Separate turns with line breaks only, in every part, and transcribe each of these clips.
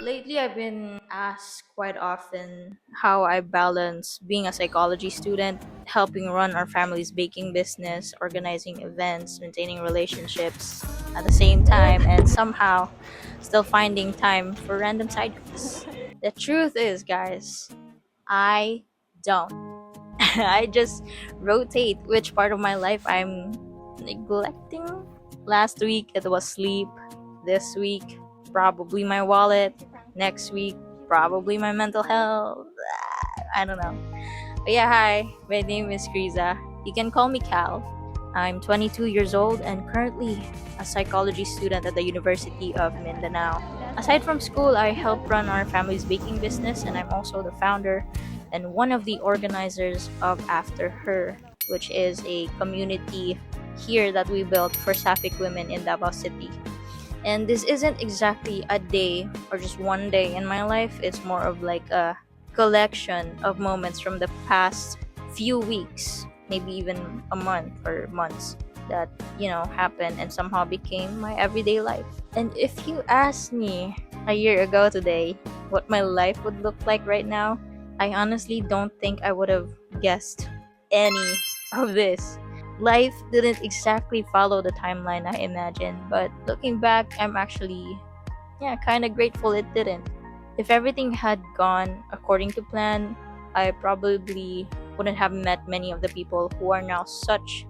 Lately, I've been asked quite often how I balance being a psychology student, helping run our family's baking business, organizing events, maintaining relationships at the same time, and somehow still finding time for random side quests. The truth is, guys, I don't. I just rotate which part of my life I'm neglecting. Last week, it was sleep. This week, probably my wallet. Next week, probably my mental health. I don't know. But yeah, hi. My name is Kriza. You can call me Cal. I'm 22 years old and currently a psychology student at the University of Mindanao. Aside from school, I help run our family's baking business, and I'm also the founder and one of the organizers of After Her, which is a community here that we built for Sapphic women in Davao City. And this isn't exactly a day or just one day in my life, it's more of like a collection of moments from the past few weeks, maybe even a month or months that, happened and somehow became my everyday life. And if you asked me a year ago today what my life would look like right now, I honestly don't think I would have guessed any of this. Life didn't exactly follow the timeline I imagined, but looking back, I'm actually, kind of grateful it didn't. If everything had gone according to plan, I probably wouldn't have met many of the people who are now such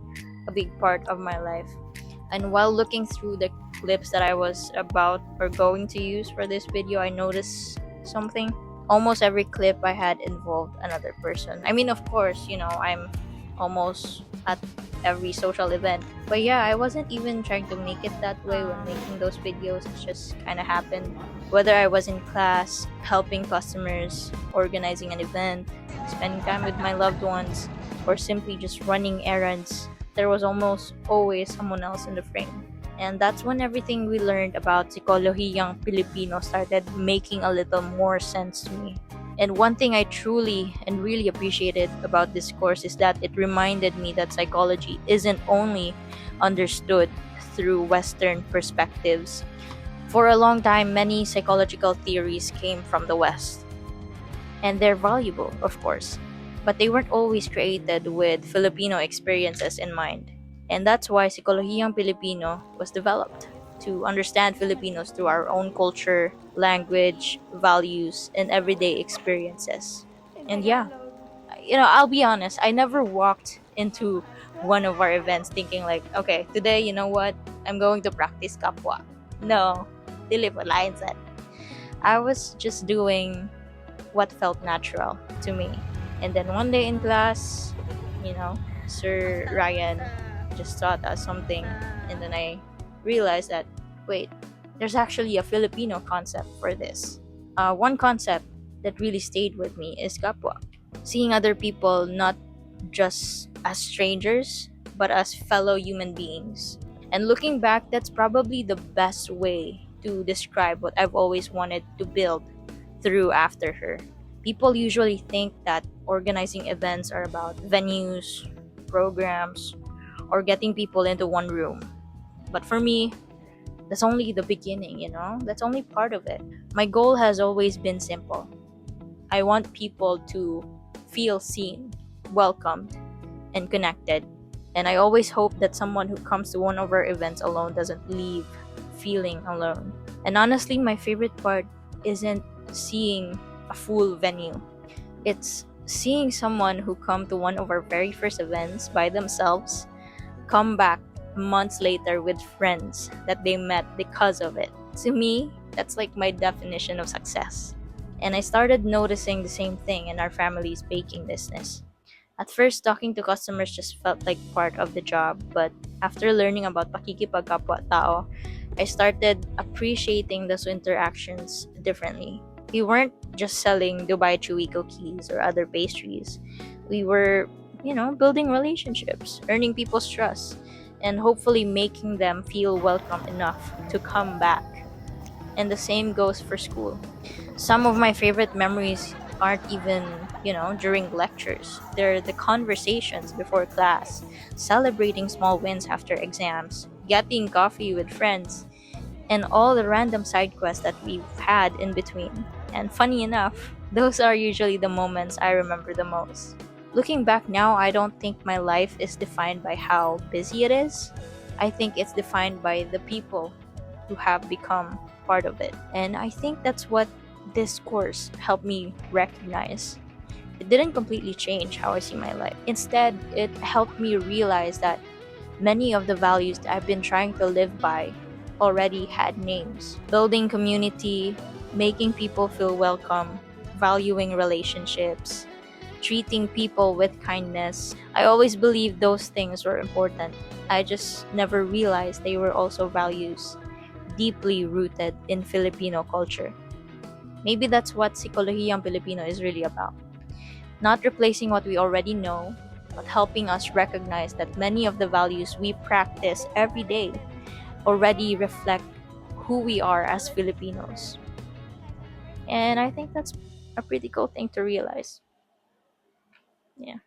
a big part of my life. And while looking through the clips that I was about or going to use for this video, I noticed something. Almost every clip I had involved another person. I mean, of course, I'm almost at every social event. But yeah, I wasn't even trying to make it that way when making those videos. It just kind of happened. Whether I was in class, helping customers, organizing an event, spending time with my loved ones, or simply just running errands, there was almost always someone else in the frame. And that's when everything we learned about Sikolohiyang Pilipino started making a little more sense to me. And one thing I truly and really appreciated about this course is that it reminded me that psychology isn't only understood through Western perspectives. For a long time, many psychological theories came from the West, and they're valuable, of course, but they weren't always created with Filipino experiences in mind. And that's why Sikolohiyang Pilipino was developed to understand Filipinos through our own culture, language, values, and everyday experiences. And yeah, I'll be honest, I never walked into one of our events thinking like, okay, today, you know what? I'm going to practice kapwa. No, dili po lain said. I was just doing what felt natural to me. And then one day in class, you know, Sir Ryan just taught us something, and then I realized that, wait, there's actually a Filipino concept for this. One concept that really stayed with me is kapwa. Seeing other people not just as strangers, but as fellow human beings. And looking back, that's probably the best way to describe what I've always wanted to build through After Her. People usually think that organizing events are about venues, programs, or getting people into one room. But for me, that's only the beginning. That's only part of it. My goal has always been simple. I want people to feel seen, welcomed, and connected. And I always hope that someone who comes to one of our events alone doesn't leave feeling alone. And honestly, my favorite part isn't seeing a full venue. It's seeing someone who come to one of our very first events by themselves come back months later with friends that they met because of it. To me, that's like my definition of success. And I started noticing the same thing in our family's baking business. At first, talking to customers just felt like part of the job, but after learning about pakikipagkapwa-tao, I started appreciating those interactions differently. We weren't just selling Dubai Chewy cookies or other pastries. We were, building relationships, earning people's trust, and hopefully making them feel welcome enough to come back. And the same goes for school. Some of my favorite memories aren't even, during lectures. They're the conversations before class, celebrating small wins after exams, getting coffee with friends, and all the random side quests that we've had in between. And funny enough, those are usually the moments I remember the most. Looking back now, I don't think my life is defined by how busy it is. I think it's defined by the people who have become part of it. And I think that's what this course helped me recognize. It didn't completely change how I see my life. Instead, it helped me realize that many of the values that I've been trying to live by already had names. Building community, making people feel welcome, valuing relationships, treating people with kindness. I always believed those things were important. I just never realized they were also values deeply rooted in Filipino culture. Maybe that's what Sikolohiyang Pilipino is really about. Not replacing what we already know, but helping us recognize that many of the values we practice every day already reflect who we are as Filipinos. And I think that's a pretty cool thing to realize. Yeah.